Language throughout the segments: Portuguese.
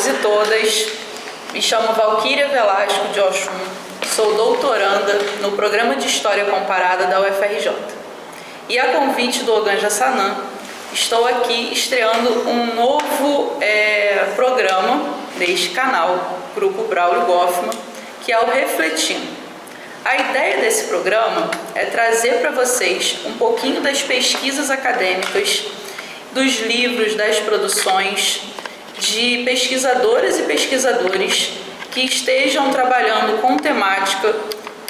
todos e todas. Me chamo Valquíria Velasco de Oxum, sou doutoranda no Programa de História Comparada da UFRJ. E a convite do Ogan Jassanã, estou aqui estreando um novo programa deste canal, Grupo Braulio Goffman, que é o Refletindo. A ideia desse programa é trazer para vocês um pouquinho das pesquisas acadêmicas, dos livros, das produções de pesquisadoras e pesquisadores que estejam trabalhando com temática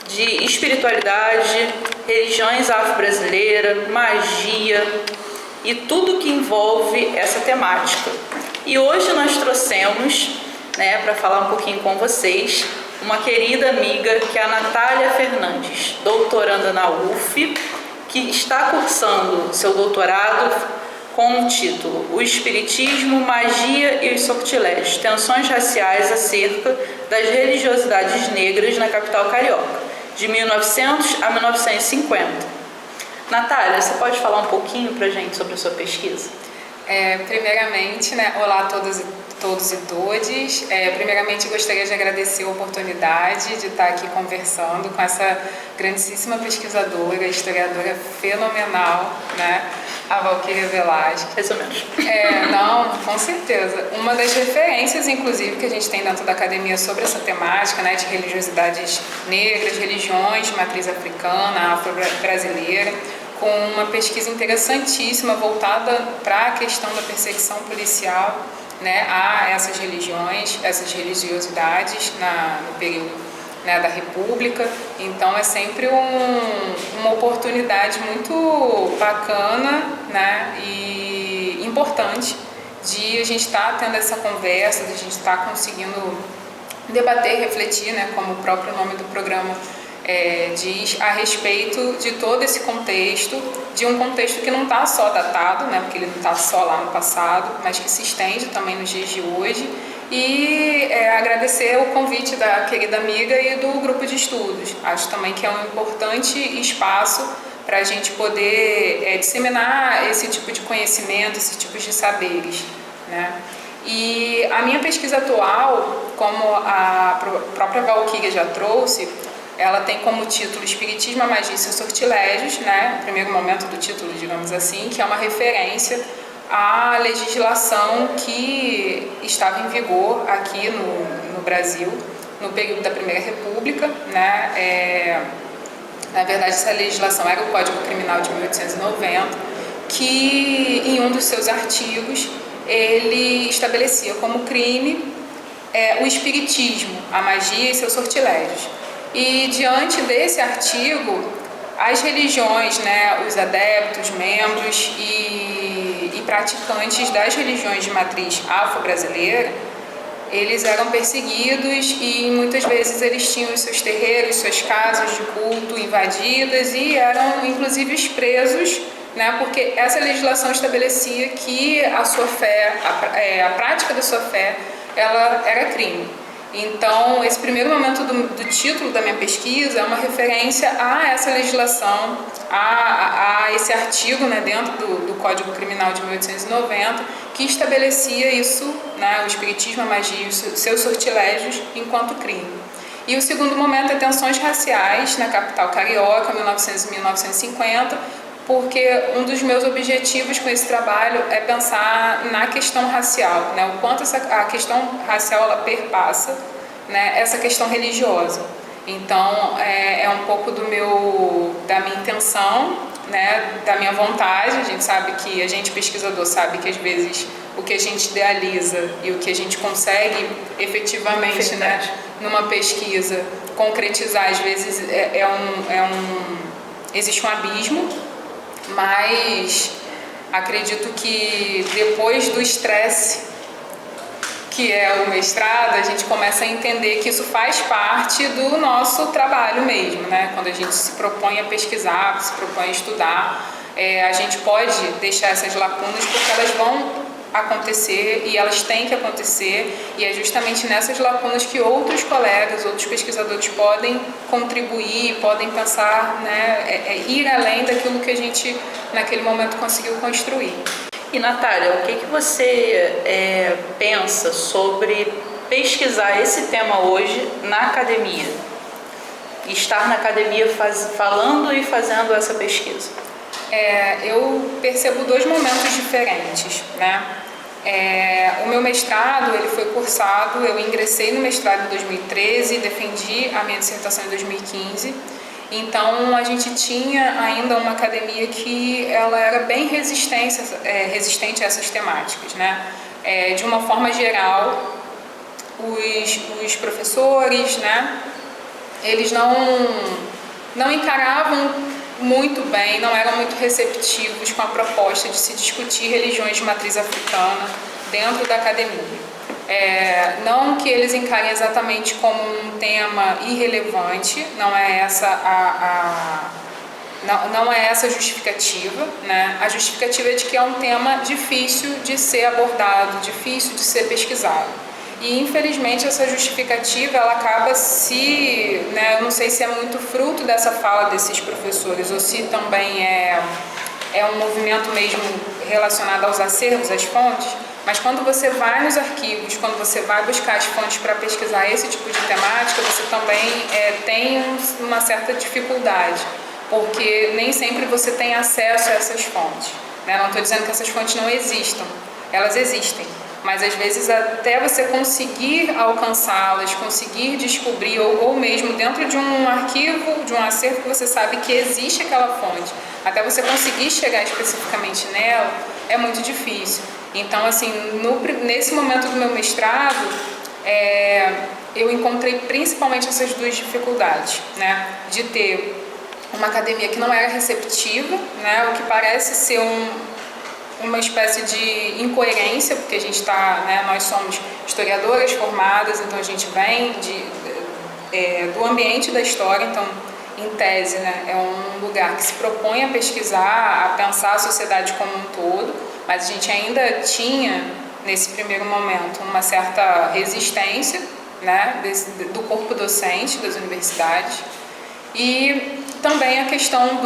de espiritualidade, religiões afro-brasileiras, magia e tudo que envolve essa temática. E hoje nós trouxemos, para falar um pouquinho com vocês, uma querida amiga que é a Natália Fernandes, doutoranda na UF, que está cursando seu doutorado com o título O Espiritismo, Magia e os Sortilégios, Tensões Raciais acerca das religiosidades negras na capital carioca, de 1900 a 1950. Natália, você pode falar um pouquinho para a gente sobre a sua pesquisa? Primeiramente, olá a todos e todes. Primeiramente, gostaria de agradecer a oportunidade de estar aqui conversando com essa grandíssima pesquisadora, historiadora fenomenal, a Valquíria Velasco. Mais ou menos. Não, com certeza. Uma das referências, inclusive, que a gente tem dentro da academia sobre essa temática, de religiosidades negras, religiões de matriz africana, afro-brasileira, com uma pesquisa interessantíssima voltada para a questão da perseguição policial a essas religiões, essas religiosidades no período da República. Então é sempre uma oportunidade muito bacana e importante de a gente estar tendo essa conversa, de a gente estar conseguindo debater, refletir, como o próprio nome do programa diz, a respeito de todo esse contexto, de um contexto que não está só datado, porque ele não está só lá no passado, mas que se estende também nos dias de hoje. E agradecer o convite da querida amiga e do grupo de estudos. Acho também que é um importante espaço para a gente poder disseminar esse tipo de conhecimento, esse tipo de saberes. E a minha pesquisa atual, como a própria Valquíria já trouxe, ela tem como título Espiritismo, a Magia e seus Sortilégios, o primeiro momento do título, digamos assim, que é uma referência à legislação que estava em vigor aqui no Brasil, no período da Primeira República. Na verdade, essa legislação era o Código Criminal de 1890, que em um dos seus artigos ele estabelecia como crime o espiritismo, a magia e seus sortilégios. E diante desse artigo, as religiões, os adeptos, membros e praticantes das religiões de matriz afro-brasileira, eles eram perseguidos e muitas vezes eles tinham os seus terreiros, suas casas de culto invadidas e eram inclusive presos, porque essa legislação estabelecia que a sua fé, a prática da sua fé, ela era crime. Então, esse primeiro momento do título da minha pesquisa é uma referência a essa legislação, a esse artigo dentro do Código Criminal de 1890, que estabelecia isso, o espiritismo, a magia e os seus sortilégios enquanto crime. E o segundo momento é tensões raciais na capital carioca, 1900 e 1950, porque um dos meus objetivos com esse trabalho é pensar na questão racial, o quanto a questão racial ela perpassa essa questão religiosa. Então, é um pouco da minha intenção, da minha vontade. A gente sabe que, a gente pesquisador sabe que às vezes o que a gente idealiza e o que a gente consegue efetivamente, numa pesquisa, concretizar, às vezes existe um abismo. Mas acredito que depois do estresse que é o mestrado, a gente começa a entender que isso faz parte do nosso trabalho mesmo, Quando a gente se propõe a pesquisar, se propõe a estudar, a gente pode deixar essas lacunas porque elas vão acontecer e elas têm que acontecer, e é justamente nessas lacunas que outros colegas, outros pesquisadores podem contribuir, podem pensar, ir além daquilo que a gente naquele momento conseguiu construir. E Natália, o que você pensa sobre pesquisar esse tema hoje na academia? Estar na academia falando e fazendo essa pesquisa? Eu percebo dois momentos diferentes, né? O meu mestrado, ele foi cursado, eu ingressei no mestrado em 2013, defendi a minha dissertação em 2015. Então, a gente tinha ainda uma academia que ela era bem resistente a essas temáticas, né? De uma forma geral, os professores, né? Eles não encaravam muito bem, não eram muito receptivos com a proposta de se discutir religiões de matriz africana dentro da academia. Não que eles encarem exatamente como um tema irrelevante, não é essa não é essa a justificativa, né? A justificativa é de que é um tema difícil de ser abordado, difícil de ser pesquisado. E infelizmente essa justificativa ela acaba eu não sei se é muito fruto dessa fala desses professores ou se também é um movimento mesmo relacionado aos acervos, às fontes. Mas quando você vai nos arquivos, quando você vai buscar as fontes para pesquisar esse tipo de temática, você também tem uma certa dificuldade, porque nem sempre você tem acesso a essas fontes, né? Não estou dizendo que essas fontes não existam, elas existem, mas às vezes até você conseguir alcançá-las, conseguir descobrir, ou mesmo dentro de um arquivo, de um acervo que você sabe que existe aquela fonte, até você conseguir chegar especificamente nela, é muito difícil. Então, assim, nesse momento do meu mestrado, eu encontrei principalmente essas duas dificuldades, né? De ter uma academia que não era receptiva, né? O que parece ser uma espécie de incoerência, porque a gente nós somos historiadoras formadas, então a gente vem do ambiente da história, então, em tese, né, é um lugar que se propõe a pesquisar, a pensar a sociedade como um todo, mas a gente ainda tinha, nesse primeiro momento, uma certa resistência, né, do corpo docente das universidades, e também a questão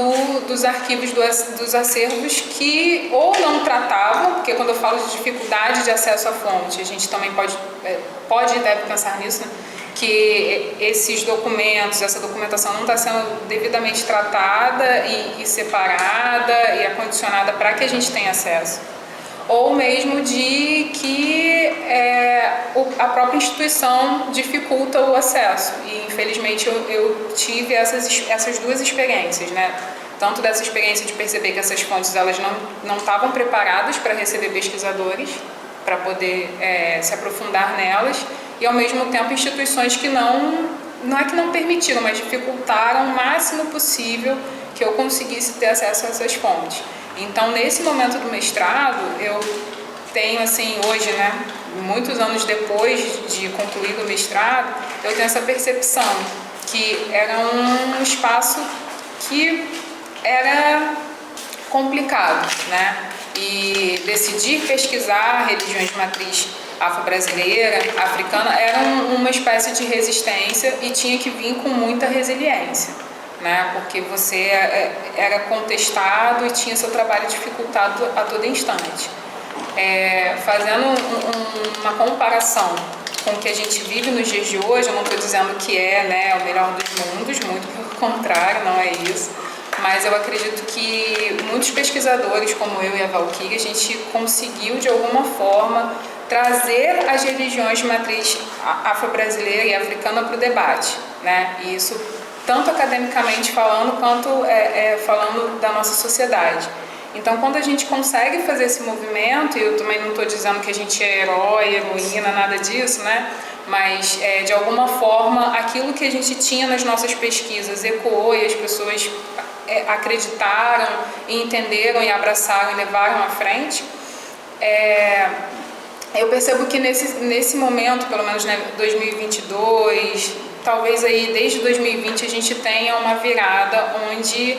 dos arquivos, dos acervos que ou não tratavam, porque quando eu falo de dificuldade de acesso à fonte, a gente também pode e deve pensar nisso, né? Que esses documentos, essa documentação não está sendo devidamente tratada e separada e acondicionada para que a gente tenha acesso. Ou mesmo de que a própria instituição dificulta o acesso. E, infelizmente, eu tive essas duas experiências, né? Tanto dessa experiência de perceber que essas fontes elas não estavam preparadas para receber pesquisadores, para poder se aprofundar nelas, e, ao mesmo tempo, instituições que não é que não permitiram, mas dificultaram o máximo possível que eu conseguisse ter acesso a essas fontes. Então, nesse momento do mestrado, eu tenho, assim, hoje, né, muitos anos depois de concluir o mestrado, eu tenho essa percepção que era um espaço que era complicado, né? E decidir pesquisar religiões de matriz afro-brasileira, africana, era uma espécie de resistência e tinha que vir com muita resiliência, né? Porque você era contestado e tinha seu trabalho dificultado a todo instante. Fazendo uma comparação com o que a gente vive nos dias de hoje, eu não estou dizendo que o melhor dos mundos, muito pelo contrário, não é isso. Mas eu acredito que muitos pesquisadores, como eu e a Valquíria, a gente conseguiu, de alguma forma, trazer as religiões de matriz afro-brasileira e africana para o debate, né? E isso tanto academicamente falando, quanto falando da nossa sociedade. Então, quando a gente consegue fazer esse movimento, e eu também não estou dizendo que a gente é herói, heroína, nada disso, né? Mas, de alguma forma, aquilo que a gente tinha nas nossas pesquisas ecoou e as pessoas acreditaram, e entenderam, e abraçaram, e levaram à frente. Eu percebo que nesse momento, pelo menos, né, 2022, talvez aí desde 2020 a gente tenha uma virada onde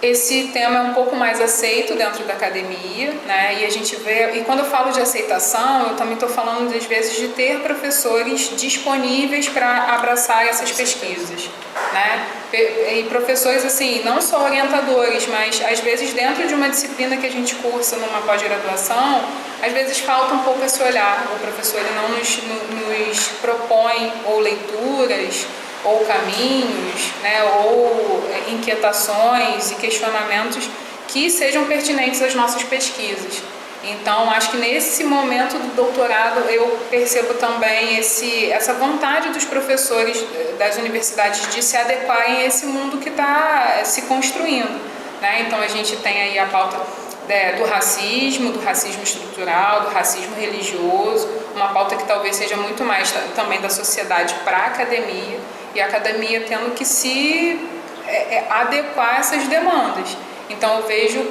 esse tema é um pouco mais aceito dentro da academia, né? E a gente vê, e quando eu falo de aceitação, eu também estou falando às vezes de ter professores disponíveis para abraçar essas pesquisas, né? E professores assim, não só orientadores, mas às vezes dentro de uma disciplina que a gente cursa numa pós-graduação, às vezes falta um pouco esse olhar. O professor ele não nos propõe ou leituras ou caminhos, né, ou inquietações e questionamentos que sejam pertinentes às nossas pesquisas. Então, acho que nesse momento do doutorado eu percebo também essa vontade dos professores das universidades de se adequarem a esse mundo que está se construindo, né? Então, a gente tem aí a pauta do racismo estrutural, do racismo religioso, uma pauta que talvez seja muito mais também da sociedade para a academia, e a academia tendo que se adequar a essas demandas. Então eu vejo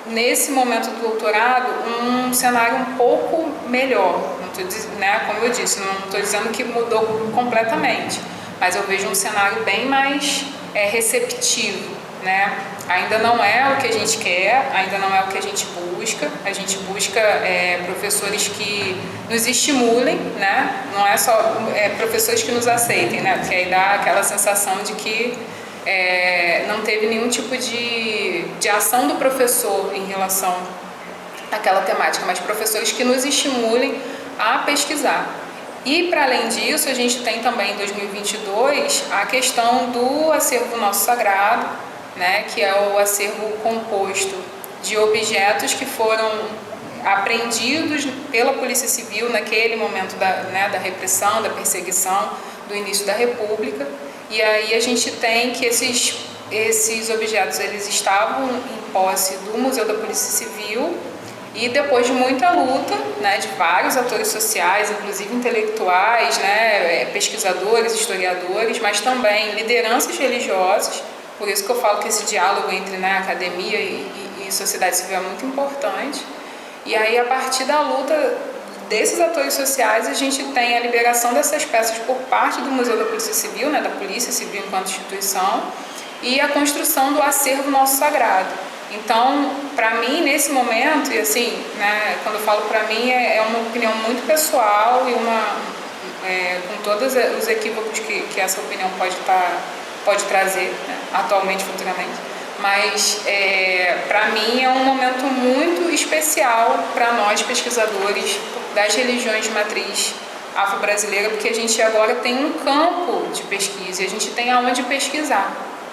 nesse momento do doutorado um cenário um pouco melhor, não tô, né, como eu disse, não estou dizendo que mudou completamente, mas eu vejo um cenário bem mais receptivo, né? Ainda não é o que a gente quer, ainda não é o que a gente busca professores que nos estimulem, né? Não é só professores que nos aceitem, né? Porque aí dá aquela sensação de que não teve nenhum tipo de ação do professor em relação àquela temática, mas professores que nos estimulem a pesquisar. E, para além disso, a gente tem também em 2022 a questão do acervo nosso sagrado, né, que é o acervo composto de objetos que foram apreendidos pela Polícia Civil naquele momento da repressão, da perseguição do início da República. E aí a gente tem que esses objetos eles estavam em posse do Museu da Polícia Civil, e depois de muita luta, né, de vários atores sociais, inclusive intelectuais, né, pesquisadores, historiadores, mas também lideranças religiosas. Por isso que eu falo que esse diálogo entre, né, academia e sociedade civil é muito importante. E aí, a partir da luta desses atores sociais, a gente tem a liberação dessas peças por parte do Museu da Polícia Civil, né, da Polícia Civil enquanto instituição, e a construção do acervo nosso sagrado. Então, para mim, nesse momento, e assim, né, quando eu falo para mim, é uma opinião muito pessoal e com todos os equívocos que essa opinião pode trazer, né, atualmente, futuramente. Mas, para mim, é um momento muito especial para nós, pesquisadores das religiões de matriz afro-brasileira, porque a gente agora tem um campo de pesquisa e a gente tem aonde pesquisar.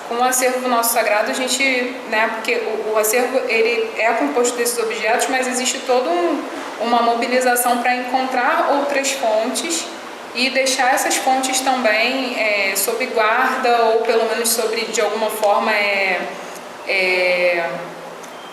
Com o acervo nosso sagrado, a gente, né, porque o acervo ele é composto desses objetos, mas existe toda uma mobilização para encontrar outras fontes e deixar essas fontes também sob guarda, ou pelo menos sobre, de alguma forma,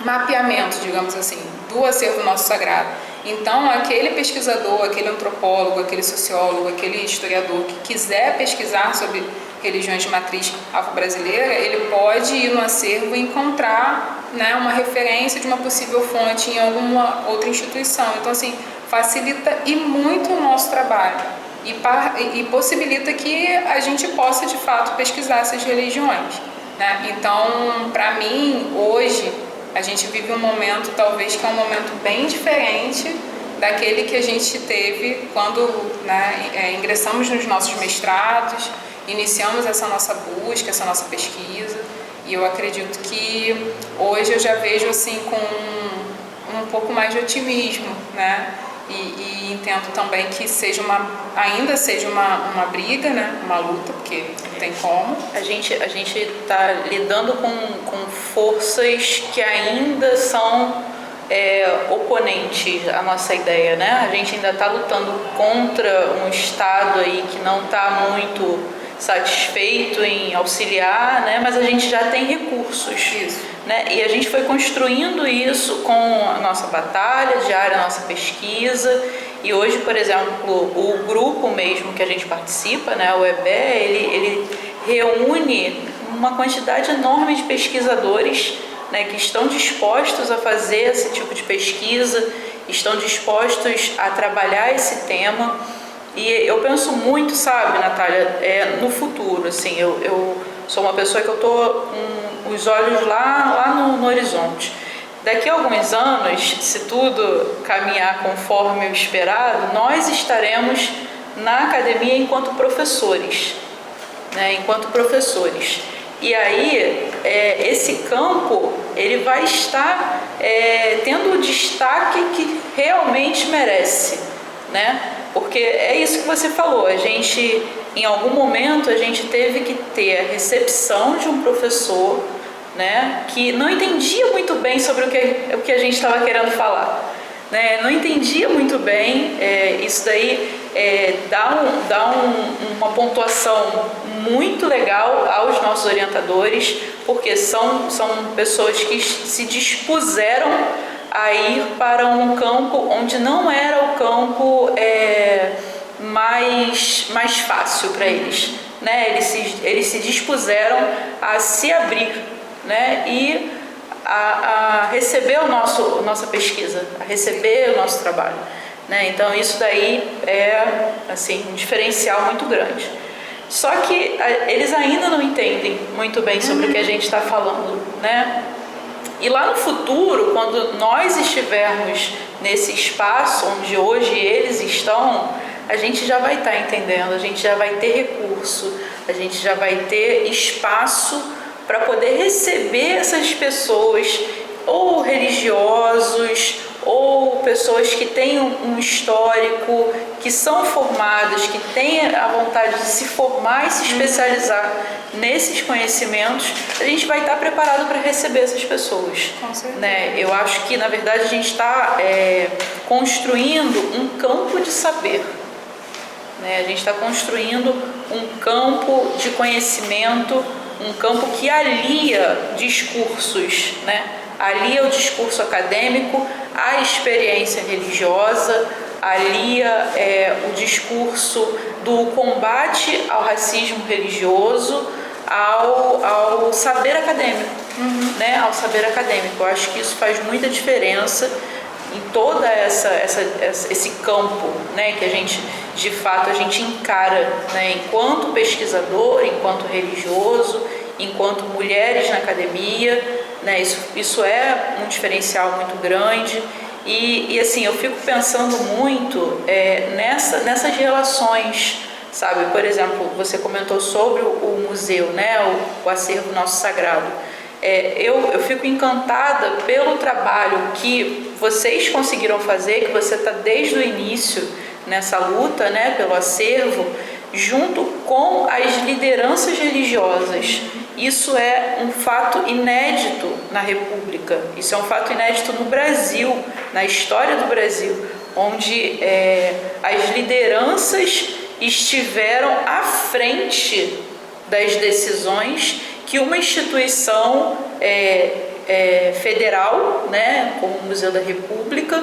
mapeamento, digamos assim, do acervo nosso sagrado. Então, aquele pesquisador, aquele antropólogo, aquele sociólogo, aquele historiador que quiser pesquisar sobre religiões de matriz afro-brasileira, ele pode ir no acervo e encontrar, né, uma referência de uma possível fonte em alguma outra instituição. Então, assim, facilita e muito o nosso trabalho e possibilita que a gente possa, de fato, pesquisar essas religiões, né? Então, para mim, hoje, a gente vive um momento, talvez, que é um momento bem diferente daquele que a gente teve quando, né, ingressamos nos nossos mestrados, iniciamos essa nossa busca, essa nossa pesquisa, e eu acredito que hoje eu já vejo assim com um pouco mais de otimismo, né? E entendo também que ainda seja uma briga, né? Uma luta, porque não tem como. A gente está lidando com forças que ainda são oponentes à nossa ideia, né? A gente ainda está lutando contra um Estado aí que não está muito satisfeito em auxiliar, né? Mas a gente já tem recursos. Isso. Né? E a gente foi construindo isso com a nossa batalha diária, a nossa pesquisa. E hoje, por exemplo, o grupo mesmo que a gente participa, né, o EBE, ele reúne uma quantidade enorme de pesquisadores, né, que estão dispostos a fazer esse tipo de pesquisa, estão dispostos a trabalhar esse tema. E eu penso muito, sabe, Natália, no futuro. Assim, eu sou uma pessoa que eu estou os olhos lá no horizonte. Daqui a alguns anos, se tudo caminhar conforme o esperado, nós estaremos na academia enquanto professores, né? Enquanto professores. E aí, esse campo, ele vai estar tendo o destaque que realmente merece, né? Porque é isso que você falou, a gente, em algum momento, a gente teve que ter a recepção de um professor, né, que não entendia muito bem sobre o que a gente estava querendo falar, né? Não entendia muito bem, isso daí dá uma pontuação muito legal aos nossos orientadores, porque são pessoas que se dispuseram a ir para um campo onde não era o campo mais fácil para eles, né? Eles se dispuseram a se abrir, né? E a receber nossa pesquisa, a receber o nosso trabalho, né? Então isso daí é assim, um diferencial muito grande. Só que eles ainda não entendem muito bem sobre o que a gente está falando, né? E lá no futuro, quando nós estivermos nesse espaço onde hoje eles estão, a gente já vai estar entendendo, a gente já vai ter recurso, a gente já vai ter espaço para poder receber essas pessoas, ou religiosos, ou pessoas que têm um histórico, que são formadas, que têm a vontade de se formar e se especializar nesses conhecimentos, a gente vai estar preparado para receber essas pessoas. Com certeza. Né? Eu acho que, na verdade, a gente está construindo um campo de saber. Né? A gente está construindo um campo de conhecimento, um campo que alia discursos, né? Alia o discurso acadêmico à experiência religiosa, alia o discurso do combate ao racismo religioso, ao saber acadêmico, né? Ao saber acadêmico. Eu acho que isso faz muita diferença em toda esse campo, né? Que a gente, de fato, a gente encara, né? Enquanto pesquisador, enquanto religioso, enquanto mulheres na academia, né? Isso é um diferencial muito grande. E assim, eu fico pensando muito nessas relações, sabe? Por exemplo, você comentou sobre o museu, né? O acervo nosso sagrado. Eu fico encantada pelo trabalho que vocês conseguiram fazer, que você está desde o início nessa luta, né? Pelo acervo, junto com as lideranças religiosas. Isso é um fato inédito na República, isso é um fato inédito no Brasil, na história do Brasil, onde as lideranças estiveram à frente das decisões que uma instituição federal, né, como o Museu da República,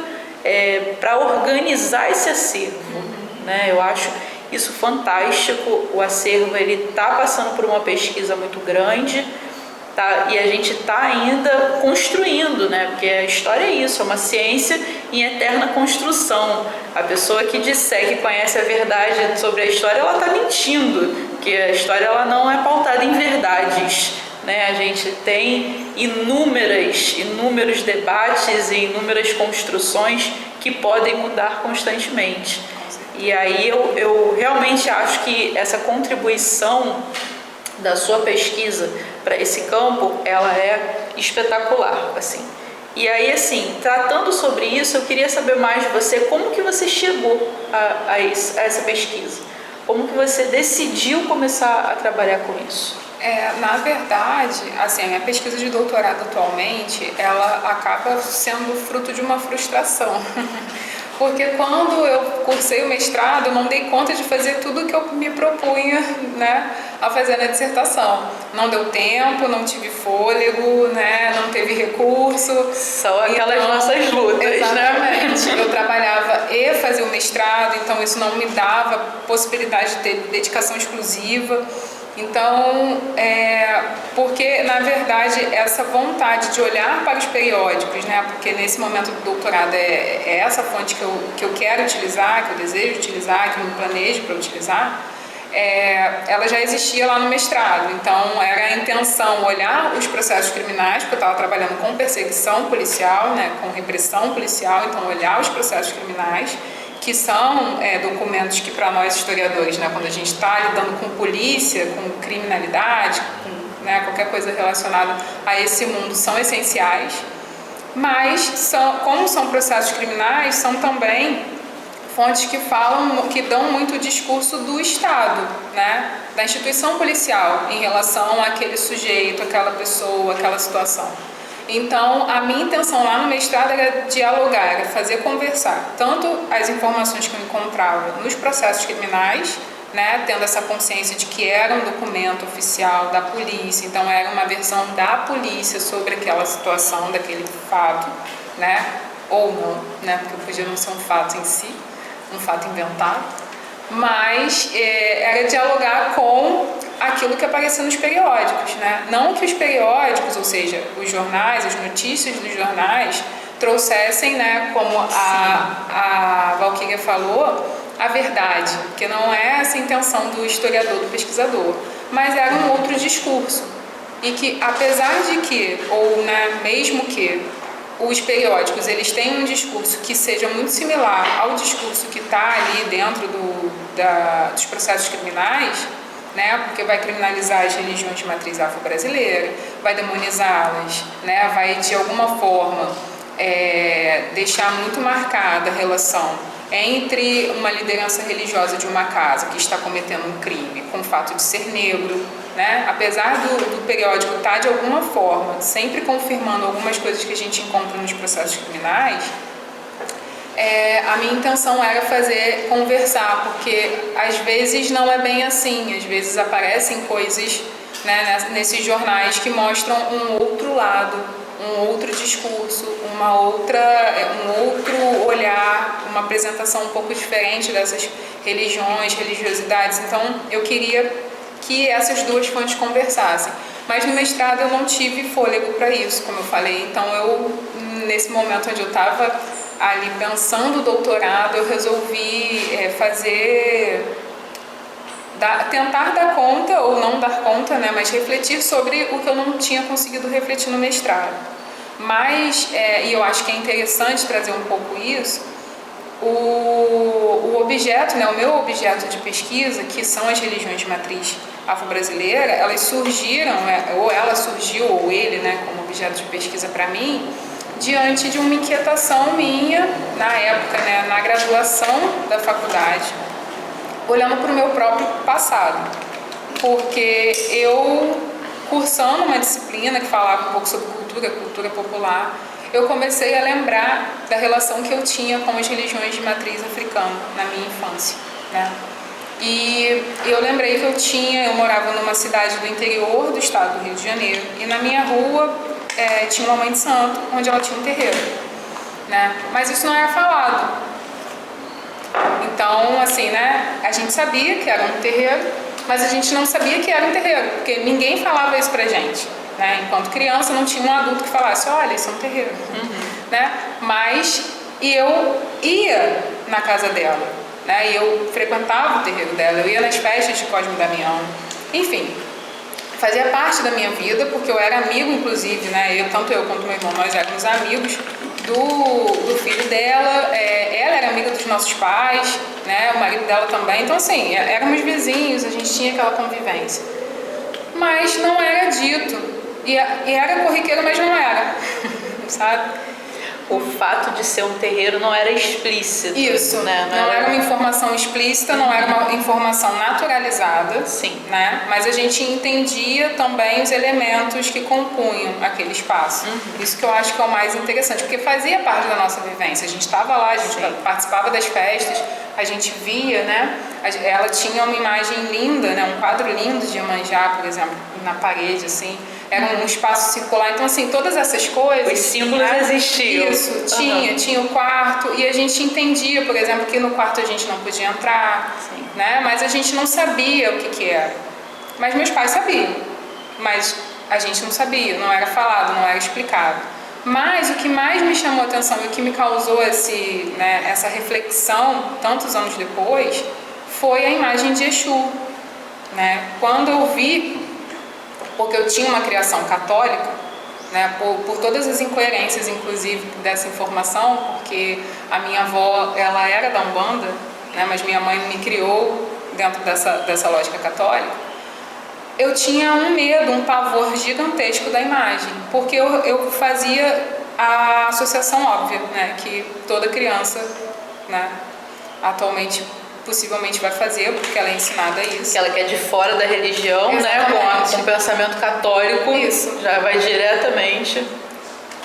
para organizar esse acervo. Né? Eu acho isso fantástico. O acervo está passando por uma pesquisa muito grande, tá? E a gente está ainda construindo, né? Porque a história é isso, é uma ciência em eterna construção. A pessoa que disser que conhece a verdade sobre a história, ela está mentindo, porque a história ela não é pautada em verdades, né? A gente tem inúmeros debates e inúmeras construções que podem mudar constantemente. E aí eu realmente acho que essa contribuição da sua pesquisa para esse campo, ela é espetacular, assim. E aí, assim, tratando sobre isso, eu queria saber mais de você, como que você chegou a essa pesquisa? Como que você decidiu começar a trabalhar com isso? Na verdade, assim, a minha pesquisa de doutorado atualmente, ela acaba sendo fruto de uma frustração. Porque quando eu cursei o mestrado, eu não dei conta de fazer tudo que eu me propunha, né, a fazer na dissertação. Não deu tempo, não tive fôlego, né, não teve recurso. São aquelas nossas lutas, exatamente, né? Eu trabalhava e fazia o mestrado, então isso não me dava possibilidade de ter dedicação exclusiva. Então, porque na verdade essa vontade de olhar para os periódicos, né, porque nesse momento do doutorado é essa fonte que eu quero utilizar, que eu desejo utilizar, que eu me planejo para utilizar, ela já existia lá no mestrado. Então, era a intenção olhar os processos criminais, porque eu estava trabalhando com perseguição policial, né, com repressão policial, então olhar os processos criminais, que são documentos que para nós historiadores, né, quando a gente está lidando com polícia, com criminalidade, com, né, qualquer coisa relacionada a esse mundo, são essenciais. Mas, como são processos criminais, são também fontes que falam, que dão muito o discurso do Estado, né? Da instituição policial em relação àquele sujeito, aquela pessoa, aquela situação. Então, a minha intenção lá no mestrado era dialogar, era fazer conversar tanto as informações que eu encontrava nos processos criminais, né, tendo essa consciência de que era um documento oficial da polícia, então era uma versão da polícia sobre aquela situação, daquele fato, né, ou não, né, porque podia não ser um fato em si, um fato inventado, mas era dialogar com aquilo que aparecia nos periódicos, né? Não que os periódicos, ou seja, os jornais, as notícias dos jornais, trouxessem, né, como a Valquíria falou, a verdade, que não é essa a intenção do historiador, do pesquisador, mas era um outro discurso. E que, apesar de que, ou né, mesmo que os periódicos eles têm um discurso que seja muito similar ao discurso que está ali dentro dos processos criminais, né, porque vai criminalizar as religiões de matriz afro-brasileira, vai demonizá-las, né, vai de alguma forma deixar muito marcada a relação entre uma liderança religiosa de uma casa que está cometendo um crime com o fato de ser negro, né? Apesar do periódico estar de alguma forma sempre confirmando algumas coisas que a gente encontra nos processos criminais, a minha intenção era conversar, porque às vezes não é bem assim, às vezes aparecem coisas, né, nesses jornais que mostram um outro lado, um outro discurso, um outro olhar, uma apresentação um pouco diferente dessas religiões, religiosidades. Então eu queria que essas duas fontes conversassem. Mas no mestrado eu não tive fôlego para isso, como eu falei. Então nesse momento onde eu estava ali pensando o doutorado, eu resolvi tentar dar conta, ou não dar conta, né, mas refletir sobre o que eu não tinha conseguido refletir no mestrado. Mas, e eu acho que é interessante trazer um pouco isso, o objeto, né, o meu objeto de pesquisa, que são as religiões de matriz afro-brasileira, elas surgiram, ou ela surgiu, ou ele, né, como objeto de pesquisa para mim, diante de uma inquietação minha, na época, né, na graduação da faculdade, olhando para o meu próprio passado, porque eu, cursando uma disciplina que falava um pouco sobre cultura popular, eu comecei a lembrar da relação que eu tinha com as religiões de matriz africana na minha infância, né? E eu lembrei que eu morava numa cidade do interior do estado do Rio de Janeiro, e na minha rua tinha uma mãe de santo, onde ela tinha um terreiro, né? Mas isso não era falado. Então, assim, né, a gente sabia que era um terreiro, mas a gente não sabia que era um terreiro, porque ninguém falava isso pra gente, né? Enquanto criança não tinha um adulto que falasse, olha, isso é um terreiro, né? Mas eu ia na casa dela, né? E eu frequentava o terreiro dela, eu ia nas festas de Cosme e Damião, enfim, fazia parte da minha vida, porque eu era amigo, inclusive, né? Tanto eu quanto meu irmão, nós éramos amigos do filho dela, ela era amiga dos nossos pais, né? O marido dela também, então assim, éramos vizinhos, a gente tinha aquela convivência. Mas não era dito, e era corriqueiro, mas não era, sabe? O fato de ser um terreiro não era explícito. Isso, né? Não era uma informação explícita, não era uma informação naturalizada. Sim. Né? Mas a gente entendia também os elementos que compunham aquele espaço. Isso que eu acho que é o mais interessante, porque fazia parte da nossa vivência. A gente estava lá, a gente participava das festas, a gente via, né? Ela tinha uma imagem linda, né? Um quadro lindo de Iemanjá, por exemplo, na parede, assim. Era um espaço circular, então assim, todas essas coisas... Os símbolos existiam. Isso, tinha o quarto, e a gente entendia, por exemplo, que no quarto a gente não podia entrar, né? Mas a gente não sabia o que era. Mas meus pais sabiam, mas a gente não sabia, não era falado, não era explicado. Mas o que mais me chamou a atenção e o que me causou essa reflexão, tantos anos depois, foi a imagem de Exu, né? Quando eu vi, porque eu tinha uma criação católica, né, por todas as incoerências, inclusive, dessa informação, porque a minha avó, ela era da Umbanda, né, mas minha mãe me criou dentro dessa lógica católica, eu tinha um medo, um pavor gigantesco da imagem, porque eu fazia a associação óbvia, né, que toda criança, né, atualmente possivelmente vai fazer, porque ela é ensinada isso. Que ela que é de fora da religião, né, com o pensamento católico, isso. Já vai diretamente.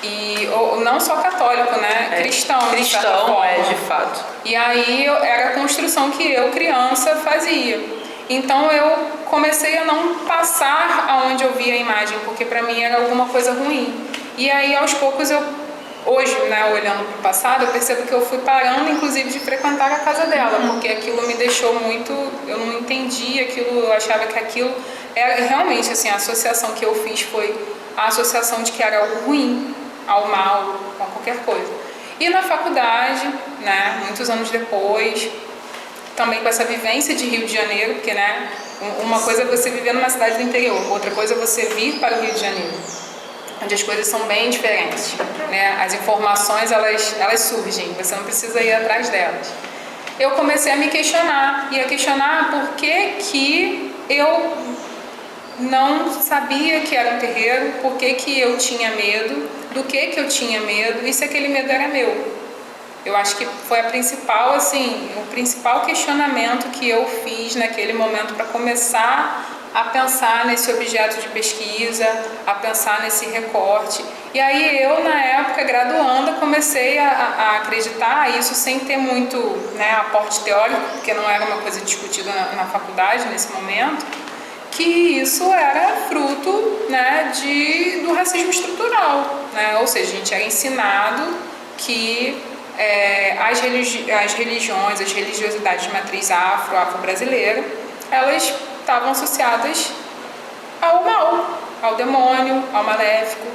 E não só católico, né, cristão, de fato. E aí era a construção que eu, criança, fazia. Então eu comecei a não passar aonde eu via a imagem, porque para mim era alguma coisa ruim. E aí aos poucos hoje, né, olhando para o passado, eu percebo que eu fui parando, inclusive, de frequentar a casa dela, porque aquilo me deixou muito... Eu não entendia aquilo, eu achava que aquilo... Era, realmente, assim, a associação que eu fiz foi a associação de que era algo ruim, ao mal, a qualquer coisa. E na faculdade, né, muitos anos depois, também com essa vivência de Rio de Janeiro, porque, né, uma coisa é você viver numa cidade do interior, outra coisa é você vir para o Rio de Janeiro, onde as coisas são bem diferentes, né? As informações, elas surgem, você não precisa ir atrás delas. Eu comecei a me questionar, e a questionar por que eu não sabia que era um terreiro, por que eu tinha medo, do que eu tinha medo, e se aquele medo era meu. Eu acho que foi o principal questionamento que eu fiz naquele momento para começar a pensar nesse objeto de pesquisa, a pensar nesse recorte. E aí eu, na época, graduanda, comecei a acreditar isso sem ter muito, né, aporte teórico, porque não era uma coisa discutida na faculdade nesse momento, que isso era fruto, né, do racismo estrutural, né? Ou seja, a gente era ensinado que as religiões, as religiosidades de matriz afro-brasileira, elas estavam associadas ao mal, ao demônio, ao maléfico.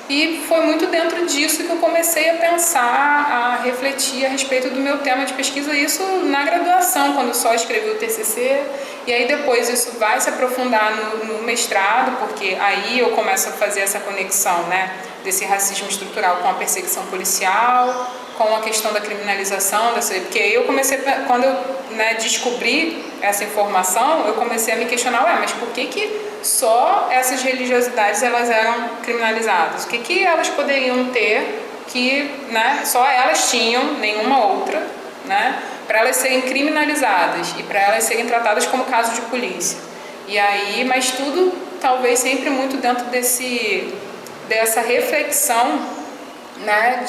E foi muito dentro disso que eu comecei a pensar, a refletir a respeito do meu tema de pesquisa, isso na graduação, quando eu só escrevi o TCC, e aí depois isso vai se aprofundar no mestrado, porque aí eu começo a fazer essa conexão, né, desse racismo estrutural com a perseguição policial, com a questão da criminalização, porque aí eu comecei, quando eu, né, descobri essa informação, eu comecei a me questionar, mas por que só essas religiosidades elas eram criminalizadas? O que elas poderiam ter que, né, só elas tinham, nenhuma outra, né, para elas serem criminalizadas e para elas serem tratadas como caso de polícia? E aí, mas tudo talvez sempre muito dentro dessa reflexão, né,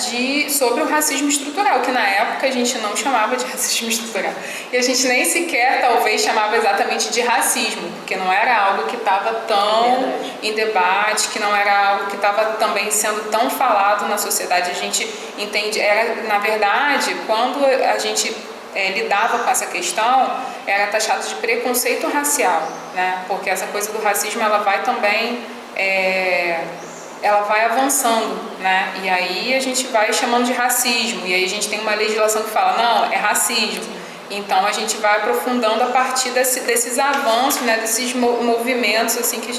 sobre o racismo estrutural, que na época a gente não chamava de racismo estrutural. E a gente nem sequer, talvez, chamava exatamente de racismo, porque não era algo que estava tão em debate, que não era algo que estava também sendo tão falado na sociedade. A gente entende, na verdade, quando a gente lidava com essa questão, era taxado de preconceito racial, né? Porque essa coisa do racismo, ela vai também... ela vai avançando, né? E aí a gente vai chamando de racismo, e aí a gente tem uma legislação que fala, não, é racismo. Então a gente vai aprofundando a partir desses avanços, né? Desses movimentos assim que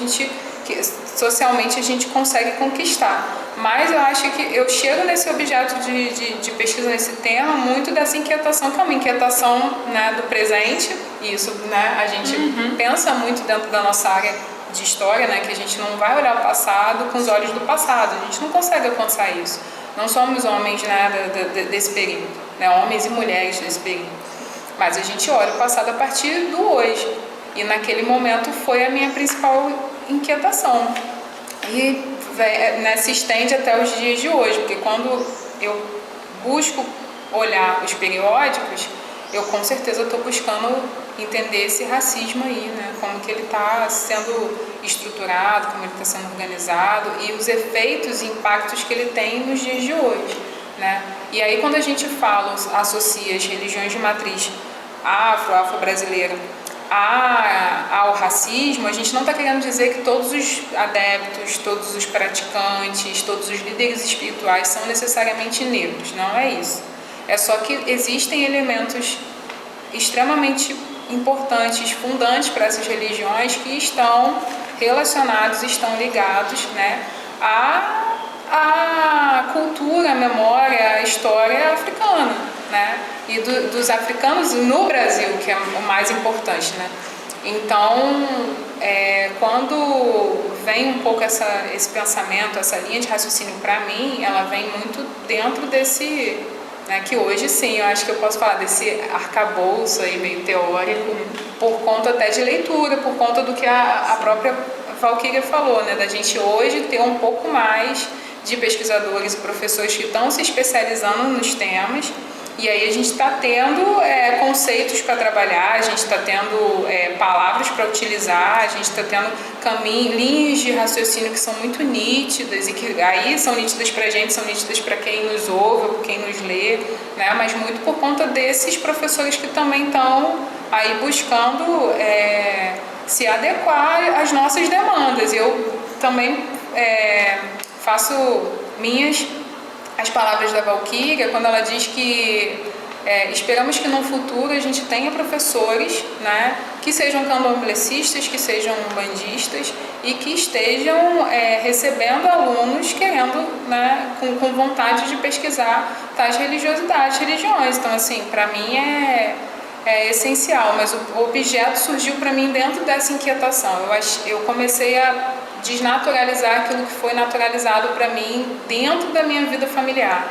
socialmente a gente consegue conquistar. Mas eu acho que eu chego nesse objeto de pesquisa, nesse tema, muito dessa inquietação, que é uma inquietação, né, do presente. Isso, né, a gente pensa muito dentro da nossa área de história, né, que a gente não vai olhar o passado com os olhos do passado, a gente não consegue alcançar isso. Não somos homens, né, desse período, né, homens e mulheres desse período, mas a gente olha o passado a partir do hoje, e naquele momento foi a minha principal inquietação, e, né, se estende até os dias de hoje, porque quando eu busco olhar os periódicos, eu com certeza estou buscando entender esse racismo aí, né? Como que ele está sendo estruturado, como ele está sendo organizado e os efeitos e impactos que ele tem nos dias de hoje, né? E aí quando a gente fala, associa as religiões de matriz afro-brasileira ao racismo, a gente não está querendo dizer que todos os adeptos, todos os praticantes, todos os líderes espirituais são necessariamente negros, não é isso. É só que existem elementos extremamente importantes, fundantes para essas religiões que estão relacionados, estão ligados, né, à cultura, à memória, à história africana, né, e dos africanos no Brasil, que é o mais importante, né. Então, quando vem um pouco esse pensamento, essa linha de raciocínio para mim, ela vem muito dentro desse, né, que hoje sim, eu acho que eu posso falar desse arcabouço aí meio teórico, por conta até de leitura, por conta do que a própria Valquíria falou, né, da gente hoje ter um pouco mais de pesquisadores e professores que estão se especializando nos temas. E aí a gente está tendo conceitos para trabalhar, a gente está tendo palavras para utilizar, a gente está tendo linhas de raciocínio que são muito nítidas e que aí são nítidas para a gente, são nítidas para quem nos ouve, para quem nos lê, né? Mas muito por conta desses professores que também estão aí buscando se adequar às nossas demandas. Eu também faço minhas as palavras da Valquíria, quando ela diz que esperamos que no futuro a gente tenha professores, né, que sejam candomblecistas, que sejam umbandistas e que estejam recebendo alunos querendo, né, com vontade de pesquisar tais religiosidades, religiões. Então, assim, para mim é essencial, mas o objeto surgiu para mim dentro dessa inquietação. Eu comecei a desnaturalizar aquilo que foi naturalizado para mim dentro da minha vida familiar.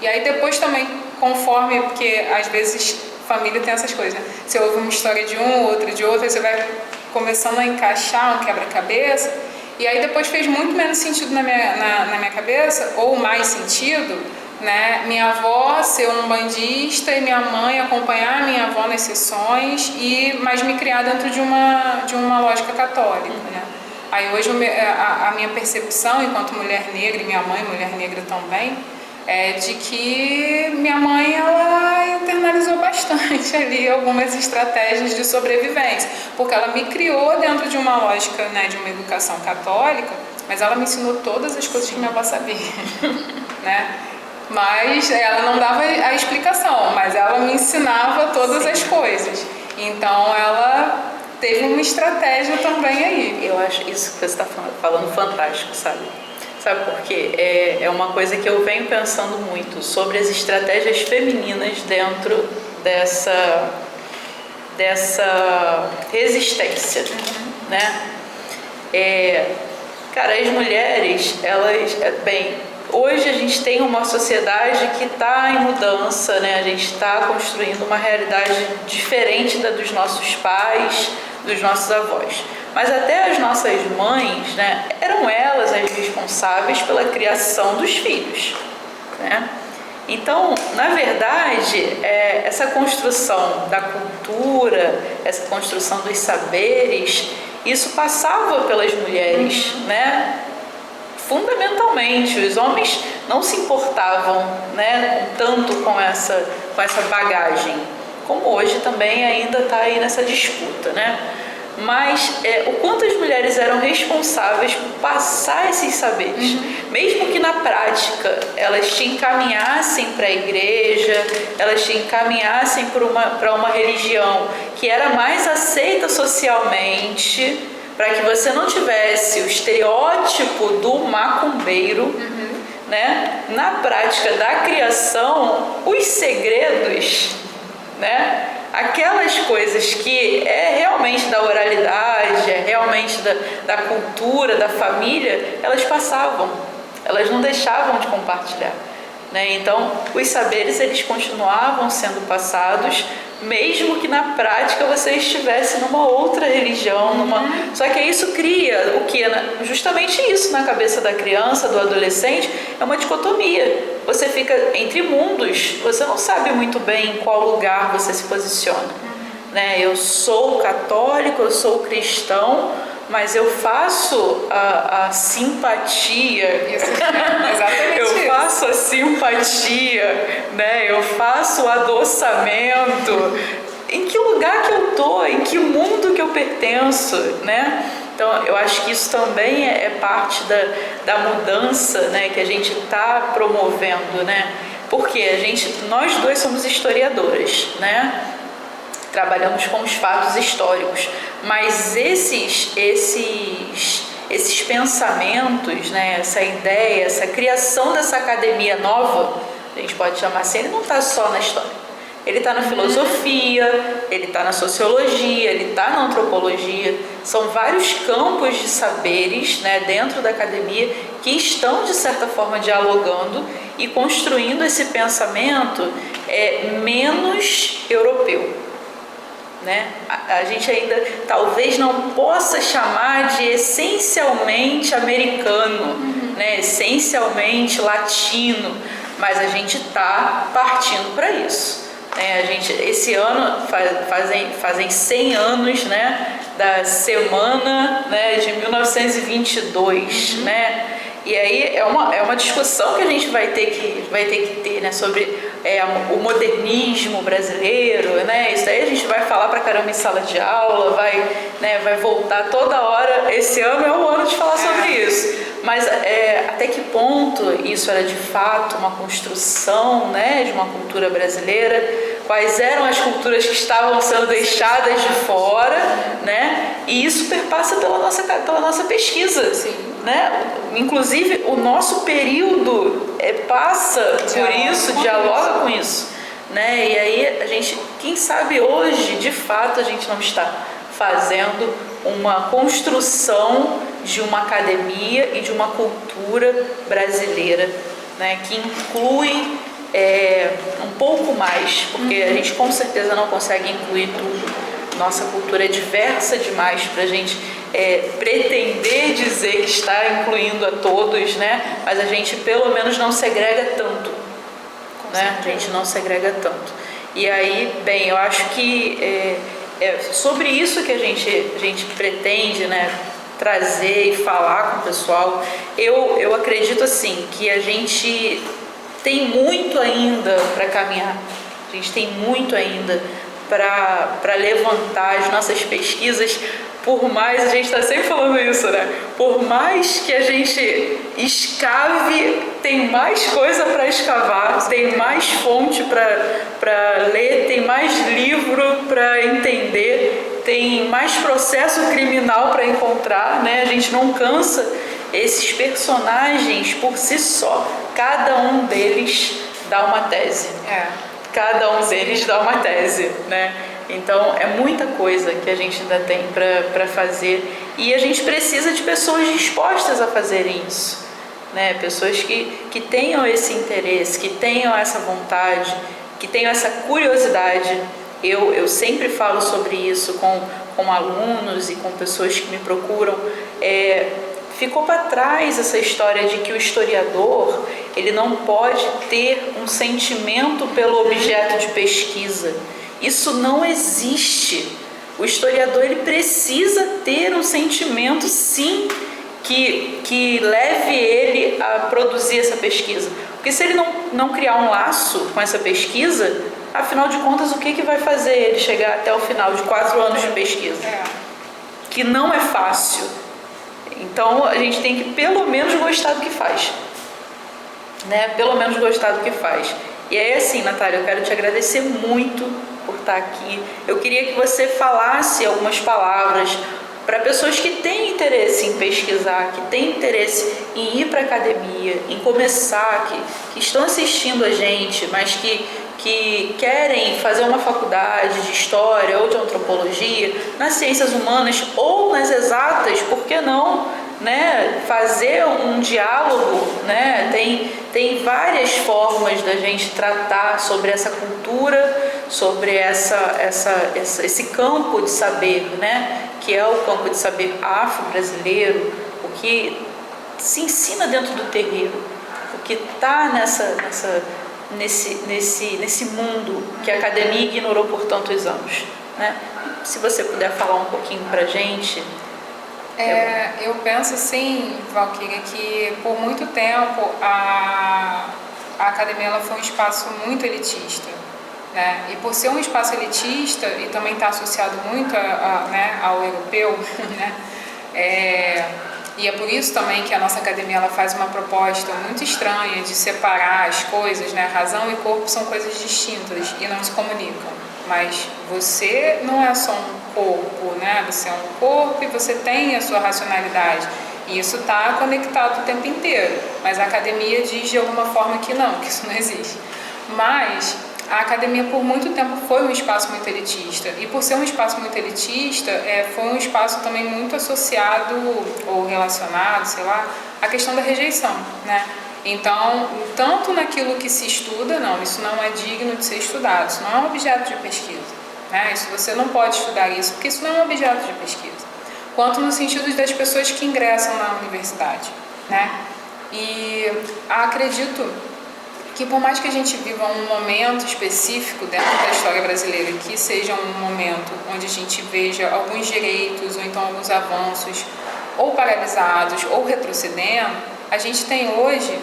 E aí depois também, conforme, porque às vezes família tem essas coisas, né? Você ouve uma história de um, outra de outro, você vai começando a encaixar um quebra-cabeça, e aí depois fez muito menos sentido na minha cabeça, ou mais sentido, né? Minha avó ser umbandista e minha mãe acompanhar minha avó nas sessões, mas me criar dentro de uma lógica católica, né? Aí hoje a minha percepção enquanto mulher negra, e minha mãe mulher negra também, é de que minha mãe ela internalizou bastante ali algumas estratégias de sobrevivência, porque ela me criou dentro de uma lógica, né, de uma educação católica, mas ela me ensinou todas as coisas que minha avó sabia, né? Mas ela não dava a explicação, mas ela me ensinava todas as coisas. Então ela teve uma estratégia também aí. Eu acho isso que você está falando fantástico, sabe? Sabe por quê? É uma coisa que eu venho pensando muito sobre as estratégias femininas dentro dessa resistência, né? Cara, as mulheres, elas... hoje a gente tem uma sociedade que está em mudança, né? A gente está construindo uma realidade diferente da dos nossos pais, dos nossos avós. Mas até as nossas mães, né, eram elas as responsáveis pela criação dos filhos, né? Então, na verdade, essa construção da cultura, essa construção dos saberes, isso passava pelas mulheres, né? Fundamentalmente, os homens não se importavam, né, tanto com essa bagagem, como hoje também ainda está aí nessa disputa, né? Mas o quanto as mulheres eram responsáveis por passar esses saberes, mesmo que na prática elas te encaminhassem para a igreja, elas te encaminhassem para uma religião que era mais aceita socialmente, para que você não tivesse o estereótipo do macumbeiro, né? Na prática da criação, os segredos, né? Aquelas coisas que é realmente da oralidade, é realmente da cultura, da família, elas passavam, elas não deixavam de compartilhar, né? Então, os saberes eles continuavam sendo passados, mesmo que na prática você estivesse numa outra religião, só que isso cria o que? Justamente isso na cabeça da criança, do adolescente, é uma dicotomia. Você fica entre mundos, você não sabe muito bem em qual lugar você se posiciona, né? Eu sou católico, eu sou cristão, mas eu faço a simpatia. Exatamente. Eu faço a simpatia, né? Eu faço o adoçamento. Em que lugar que eu tô? Em que mundo que eu pertenço, né? Então, eu acho que isso também é parte da mudança, né, que a gente está promovendo, né? Porque nós dois somos historiadoras, né? trabalhamos com os fatos históricos, mas esses pensamentos, né, essa ideia, essa criação dessa academia nova, a gente pode chamar assim, ele não está só na história. Ele está na filosofia, ele está na sociologia, ele está na antropologia. São vários campos de saberes, né, dentro da academia que estão, de certa forma, dialogando e construindo esse pensamento menos europeu. Né? A gente ainda talvez não possa chamar de essencialmente americano, né? Essencialmente latino, mas a gente está partindo para isso. A gente, esse ano fazem 100 anos, né, da semana, né, de 1922, né? E aí é uma discussão que a gente vai ter que ter, né, sobre o modernismo brasileiro, né? Isso aí a gente vai falar pra caramba em sala de aula, vai voltar toda hora. Esse ano é o ano de falar sobre isso. Mas até que ponto isso era de fato uma construção, né, de uma cultura brasileira? Quais eram as culturas que estavam sendo deixadas de fora, né? E isso perpassa pela nossa pesquisa. Sim. Né? Inclusive o nosso período passa por isso, dialoga com isso, né? E aí a gente, quem sabe hoje, de fato, a gente não está fazendo uma construção de uma academia e de uma cultura brasileira, né? Que inclui um pouco mais, porque a gente com certeza não consegue incluir tudo. Nossa cultura é diversa demais para a gente pretender dizer que está incluindo a todos, né? Mas a gente pelo menos não segrega tanto, né? A gente não segrega tanto. E aí, bem, eu acho que sobre isso que a gente pretende, né, trazer e falar com o pessoal. Eu acredito assim que a gente tem muito ainda para caminhar. A gente tem muito ainda para levantar as nossas pesquisas, por mais, a gente está sempre falando isso, né? Por mais que a gente escave, tem mais coisa para escavar, tem mais fonte para ler, tem mais livro para entender, tem mais processo criminal para encontrar, né? A gente não cansa. Esses personagens por si só, cada um deles dá uma tese. Cada um deles dá uma tese, né? Então é muita coisa que a gente ainda tem para fazer, e a gente precisa de pessoas dispostas a fazerem isso, né? Pessoas que tenham esse interesse, que tenham essa vontade, que tenham essa curiosidade. Eu sempre falo sobre isso com alunos e com pessoas que me procuram. Ficou para trás essa história de que o historiador ele não pode ter um sentimento pelo objeto de pesquisa. Isso não existe. O historiador ele precisa ter um sentimento, sim, que leve ele a produzir essa pesquisa. Porque se ele não criar um laço com essa pesquisa, afinal de contas, o que vai fazer ele chegar até o final de 4 anos de pesquisa? Que não é fácil. Então, a gente tem que pelo menos gostar do que faz, né? Pelo menos gostar do que faz. E aí, assim, Natália, eu quero te agradecer muito por estar aqui. Eu queria que você falasse algumas palavras para pessoas que têm interesse em pesquisar, que têm interesse em ir para a academia, em começar, que estão assistindo a gente, mas que querem fazer uma faculdade de história ou de antropologia, nas ciências humanas ou nas exatas, por que não, né? Fazer um diálogo, né? Tem várias formas da gente tratar sobre essa cultura, sobre esse campo de saber, né? Que é o campo de saber afro-brasileiro, o que se ensina dentro do terreiro, o que está nesse mundo que a academia ignorou por tantos anos, né? Se você puder falar um pouquinho para a gente. Eu penso assim, Valquíria, que por muito tempo a academia ela foi um espaço muito elitista, né? E por ser um espaço elitista e também está associado muito né, ao europeu, né? E é por isso também que a nossa academia ela faz uma proposta muito estranha de separar as coisas, né? Razão e corpo são coisas distintas e não se comunicam, mas você não é só um corpo, né? Você é um corpo e você tem a sua racionalidade. E isso está conectado o tempo inteiro. Mas a academia diz de alguma forma que não, que isso não existe. Mas a academia por muito tempo foi um espaço muito elitista. E por ser um espaço muito elitista, foi um espaço também muito associado ou relacionado, sei lá, à questão da rejeição, né? Então, tanto naquilo que se estuda, não, isso não é digno de ser estudado, isso não é um objeto de pesquisa, né? Isso você não pode estudar isso, porque isso não é um objeto de pesquisa. Quanto no sentido das pessoas que ingressam na universidade, né? E acredito que por mais que a gente viva um momento específico dentro da história brasileira, que seja um momento onde a gente veja alguns direitos ou então alguns avanços ou paralisados ou retrocedendo, a gente tem hoje,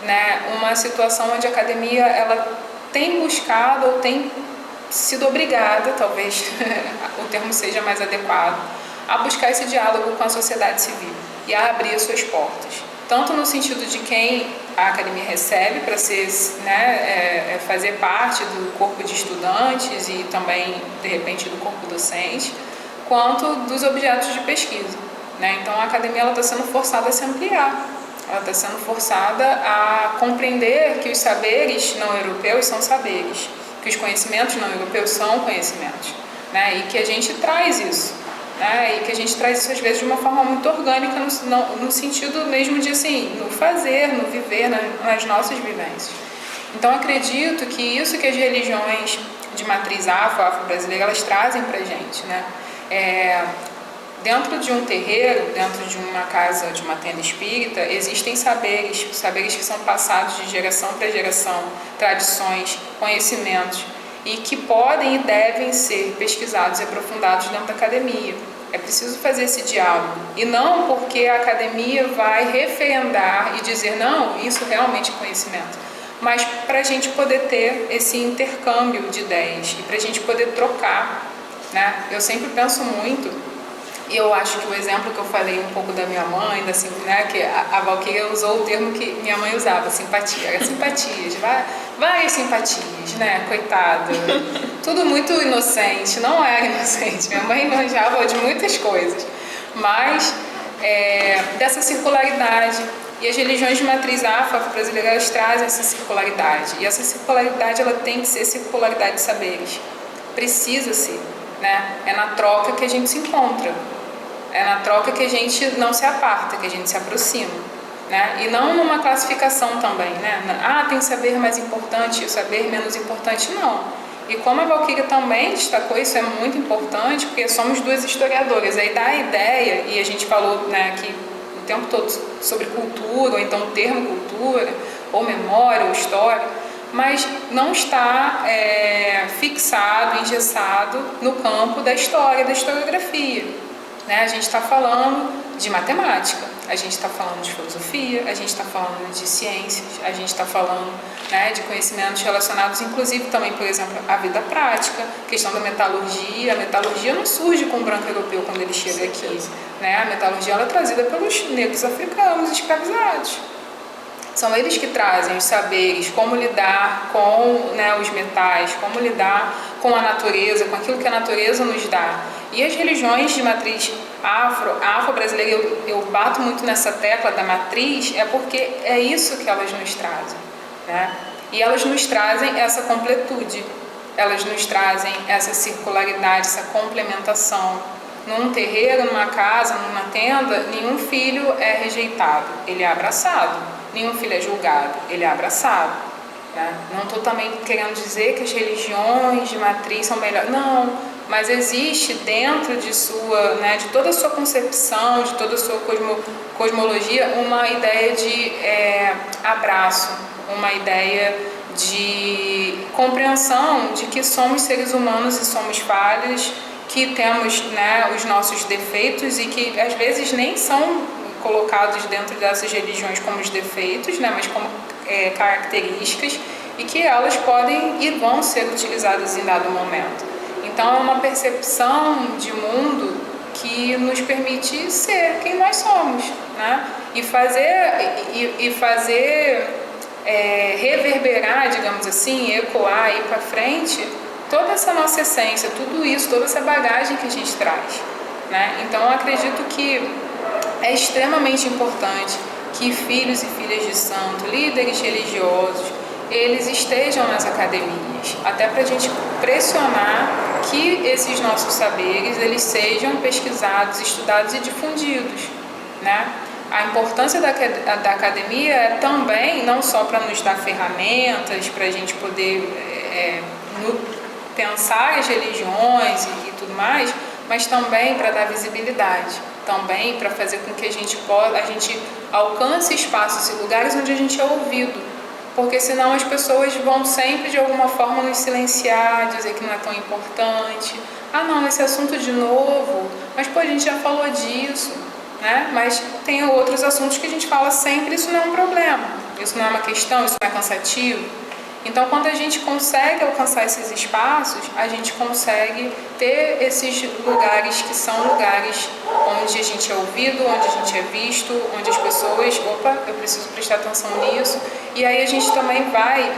né, uma situação onde a academia ela tem buscado ou tem sido obrigada, talvez o termo seja mais adequado, a buscar esse diálogo com a sociedade civil e a abrir as suas portas. Tanto no sentido de quem a academia recebe para ser, né, fazer parte do corpo de estudantes e também, de repente, do corpo docente, quanto dos objetos de pesquisa, né? Então, a academia está sendo forçada a se ampliar, ela está sendo forçada a compreender que os saberes não europeus são saberes, que os conhecimentos não europeus são conhecimentos, né? E que a gente traz isso, né? E que a gente traz isso às vezes de uma forma muito orgânica, no sentido mesmo de assim, no fazer, no viver, nas nossas vivências. Então acredito que isso que as religiões de matriz afro-brasileira, elas trazem pra gente, né? Dentro de um terreiro, dentro de uma casa, de uma tenda espírita, existem saberes que são passados de geração para geração, tradições, conhecimentos, e que podem e devem ser pesquisados e aprofundados dentro da academia. É preciso fazer esse diálogo, e não porque a academia vai referendar e dizer, não, isso realmente é conhecimento, mas para a gente poder ter esse intercâmbio de ideias e para a gente poder trocar, né? Eu sempre penso muito, e eu acho que o exemplo que eu falei um pouco da minha mãe, assim, né, que a Valquíria usou o termo que minha mãe usava, simpatia, era simpatias, várias simpatias, né, coitada, tudo muito inocente, não era inocente, minha mãe manjava de muitas coisas, mas dessa circularidade, e as religiões de matriz afro-brasileira, elas trazem essa circularidade, e essa circularidade ela tem que ser circularidade de saberes, precisa ser, né? É na troca que a gente se encontra, é na troca que a gente não se aparta, que a gente se aproxima, né? E não numa classificação também, né? Tem saber mais importante e saber menos importante, não. E como a Valquíria também destacou, isso é muito importante, porque somos duas historiadoras, aí dá a ideia, e a gente falou, né, aqui o tempo todo sobre cultura, ou então o termo cultura, ou memória, ou história, mas não está fixado, engessado no campo da história, da historiografia, né? A gente está falando de matemática, a gente está falando de filosofia, a gente está falando de ciências, a gente está falando, né, de conhecimentos relacionados, inclusive também, por exemplo, à vida prática, questão da metalurgia. A metalurgia não surge com o branco europeu quando ele chega aqui, né? A metalurgia ela é trazida pelos negros africanos escravizados. São eles que trazem os saberes, como lidar com, né, os metais, como lidar com a natureza, com aquilo que a natureza nos dá. E as religiões de matriz afro-brasileira, eu bato muito nessa tecla da matriz, é porque é isso que elas nos trazem, né? E elas nos trazem essa completude, elas nos trazem essa circularidade, essa complementação. Num terreiro, numa casa, numa tenda, nenhum filho é rejeitado, ele é abraçado. Nenhum filho é julgado, ele é abraçado, né? Não estou também querendo dizer que as religiões de matriz são melhores, não, mas existe dentro de sua, né, de toda a sua concepção, de toda a sua cosmologia, uma ideia de abraço, uma ideia de compreensão de que somos seres humanos e somos falhos, que temos, né, os nossos defeitos e que às vezes nem são colocados dentro dessas religiões como os defeitos, né, mas como características, e que elas podem e vão ser utilizadas em dado momento. Então é uma percepção de mundo que nos permite ser quem nós somos, né, e fazer reverberar, digamos assim, ecoar, ir para frente toda essa nossa essência, tudo isso, toda essa bagagem que a gente traz, né? Então, eu acredito que é extremamente importante que filhos e filhas de santo, líderes religiosos, eles estejam nas academias, até para a gente pressionar que esses nossos saberes eles sejam pesquisados, estudados e difundidos, né? A importância da academia é também não só para nos dar ferramentas, para a gente poder pensar as religiões e tudo mais, mas também para dar visibilidade, também para fazer com que a gente alcance espaços e lugares onde a gente é ouvido, porque senão as pessoas vão sempre de alguma forma nos silenciar, dizer que não é tão importante. Ah não, esse assunto de novo, mas pô, a gente já falou disso, né? Mas tem outros assuntos que a gente fala sempre, isso não é um problema, isso não é uma questão, isso não é cansativo. Então, quando a gente consegue alcançar esses espaços, a gente consegue ter esses lugares que são lugares onde a gente é ouvido, onde a gente é visto, onde as pessoas, opa, eu preciso prestar atenção nisso. E aí a gente também vai,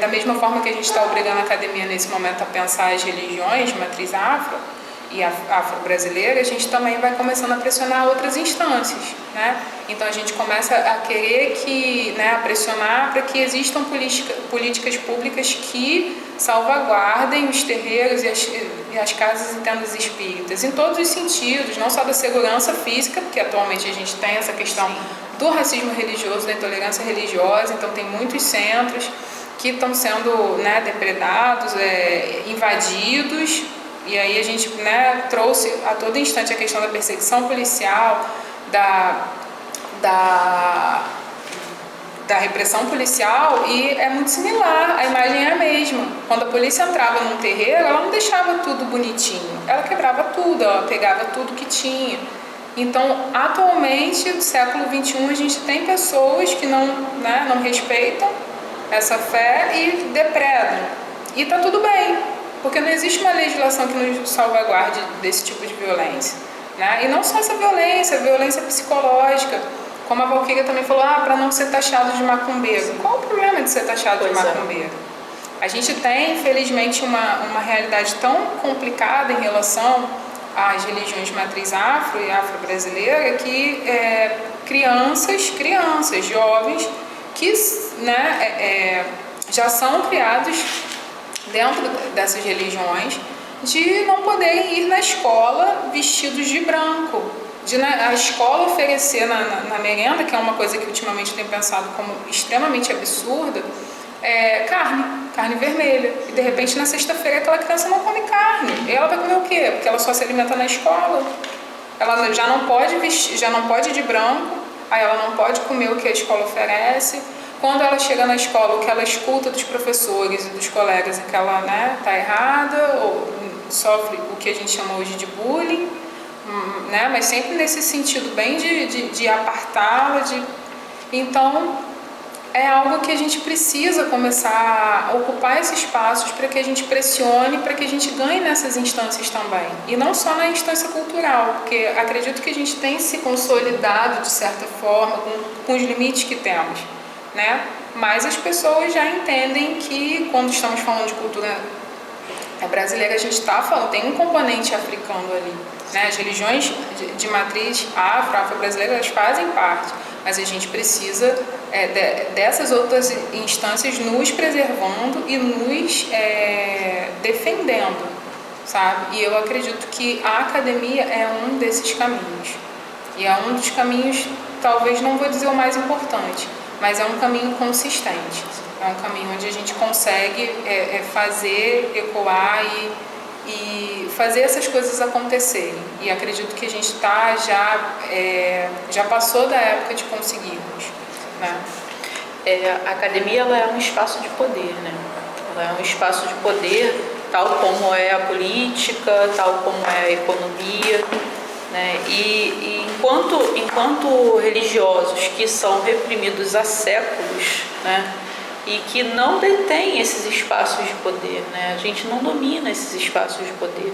da mesma forma que a gente está obrigando a academia nesse momento a pensar as religiões de matriz afro e afro-brasileira, a gente também vai começando a pressionar outras instâncias, né? Então a gente começa a querer a pressionar para que existam políticas públicas que salvaguardem os terreiros e as casas e tendas espíritas, em todos os sentidos, não só da segurança física, porque atualmente a gente tem essa questão do racismo religioso, da intolerância religiosa, então tem muitos centros que estão sendo depredados, invadidos. E aí a gente trouxe a todo instante a questão da perseguição policial, da repressão policial, e é muito similar, a imagem é a mesma. Quando a polícia entrava num terreiro, ela não deixava tudo bonitinho, ela quebrava tudo, ela pegava tudo que tinha. Então, atualmente, no século XXI, a gente tem pessoas que não respeitam essa fé e depredam. E está tudo bem, porque não existe uma legislação que nos salvaguarde desse tipo de violência, né? E não só essa violência, a violência psicológica, como a Valquíria também falou, para não ser taxado de macumbeiro. Qual o problema de ser taxado de macumbeiro? A gente tem, infelizmente, uma realidade tão complicada em relação às religiões de matriz afro e afro-brasileira que crianças, jovens, que já são criados dentro dessas religiões, de não poderem ir na escola vestidos de branco, de a escola oferecer na merenda, que é uma coisa que ultimamente eu tenho pensado como extremamente absurda, carne vermelha. E de repente na sexta-feira aquela criança não come carne. E ela vai comer o quê? Porque ela só se alimenta na escola. Ela já não pode ir de branco, aí ela não pode comer o que a escola oferece. Quando ela chega na escola, o que ela escuta dos professores e dos colegas é que ela está errada, ou sofre o que a gente chama hoje de bullying, mas sempre nesse sentido bem de apartá-la. Então, é algo que a gente precisa começar a ocupar esses espaços para que a gente pressione, para que a gente ganhe nessas instâncias também. E não só na instância cultural, porque acredito que a gente tem se consolidado, de certa forma, com os limites que temos, mas as pessoas já entendem que quando estamos falando de cultura brasileira, a gente está falando, tem um componente africano ali, as religiões de matriz afro-brasileira, elas fazem parte, mas a gente precisa dessas outras instâncias nos preservando e nos defendendo, sabe? E eu acredito que a academia é um desses caminhos, e é um dos caminhos, talvez não vou dizer o mais importante, mas é um caminho consistente, é um caminho onde a gente consegue fazer, ecoar e fazer essas coisas acontecerem. E acredito que a gente já passou da época de conseguirmos, A academia ela é um espaço de poder, Ela é um espaço de poder, tal como é a política, tal como é a economia. E enquanto religiosos que são reprimidos há séculos, e que não detêm esses espaços de poder, a gente não domina esses espaços de poder.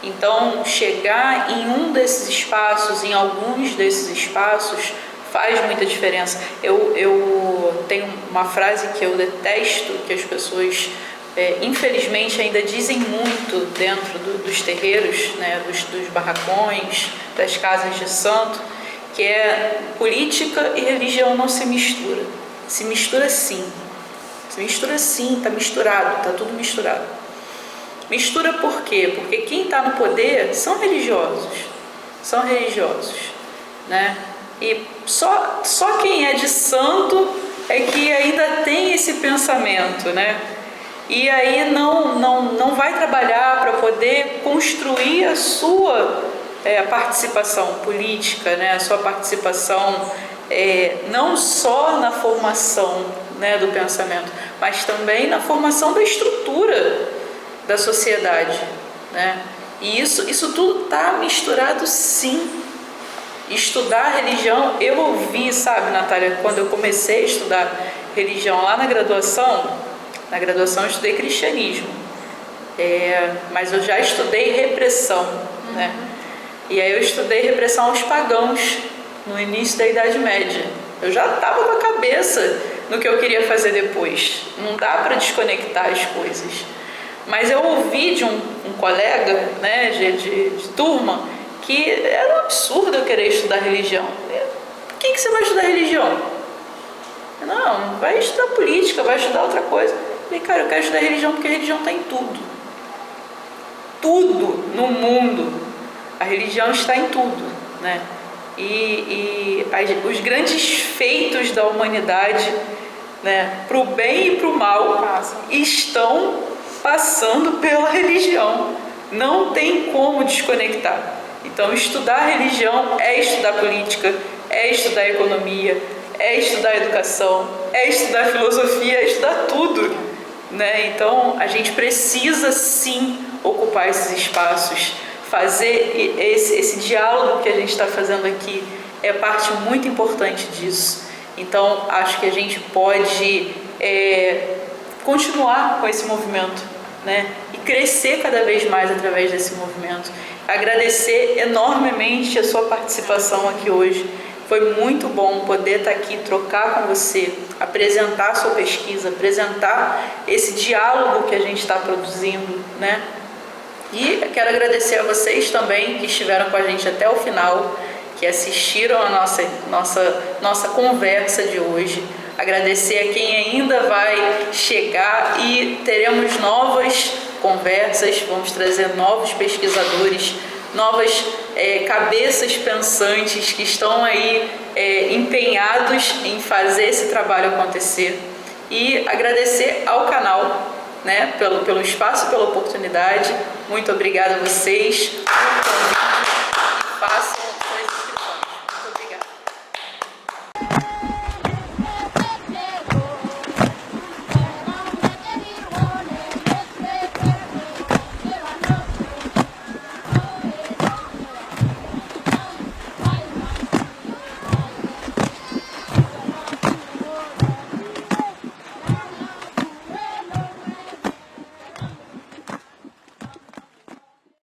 Então, chegar em um desses espaços, em alguns desses espaços, faz muita diferença. Eu tenho uma frase que eu detesto que as pessoas infelizmente ainda dizem muito dentro dos terreiros, né, dos barracões, das casas de santo, que política e religião não se mistura. Se mistura sim. Se mistura sim, está misturado, está tudo misturado. Mistura por quê? Porque quem está no poder são religiosos, né? E só quem é de santo é que ainda tem esse pensamento, né? E aí não vai trabalhar para poder construir a sua participação política, né? A sua participação não só na formação, né, do pensamento, mas também na formação da estrutura da sociedade, né? E isso tudo está misturado sim. Estudar religião, eu ouvi, sabe, Natália, quando eu comecei a estudar religião lá na graduação eu estudei cristianismo, mas eu já estudei repressão, né? E aí eu estudei repressão aos pagãos no início da Idade Média. Eu já estava com a cabeça no que eu queria fazer depois. Não dá para desconectar as coisas. Mas eu ouvi de um colega, né, de turma, que era um absurdo eu querer estudar religião. Por que você vai estudar religião? Não, vai estudar política, vai estudar outra coisa. Eu falei, cara, eu quero estudar religião porque a religião está em tudo. Tudo no mundo. A religião está em tudo, né? E os grandes feitos da humanidade, né, para o bem e para o mal, estão passando pela religião. Não tem como desconectar. Então, estudar religião é estudar política, é estudar economia, é estudar educação, é estudar filosofia, é estudar tudo, né? Então, a gente precisa sim ocupar esses espaços, fazer esse diálogo que a gente está fazendo aqui é parte muito importante disso. Então, acho que a gente pode continuar com esse movimento, né? E crescer cada vez mais através desse movimento. Agradecer enormemente a sua participação aqui hoje. Foi muito bom poder estar aqui, trocar com você, apresentar a sua pesquisa, apresentar esse diálogo que a gente está produzindo, né? E quero agradecer a vocês também que estiveram com a gente até o final, que assistiram a nossa conversa de hoje. Agradecer a quem ainda vai chegar e teremos novas conversas, vamos trazer novos pesquisadores, novas cabeças pensantes que estão aí empenhados em fazer esse trabalho acontecer. E agradecer ao canal, né, pelo espaço, pela oportunidade. Muito obrigada a vocês.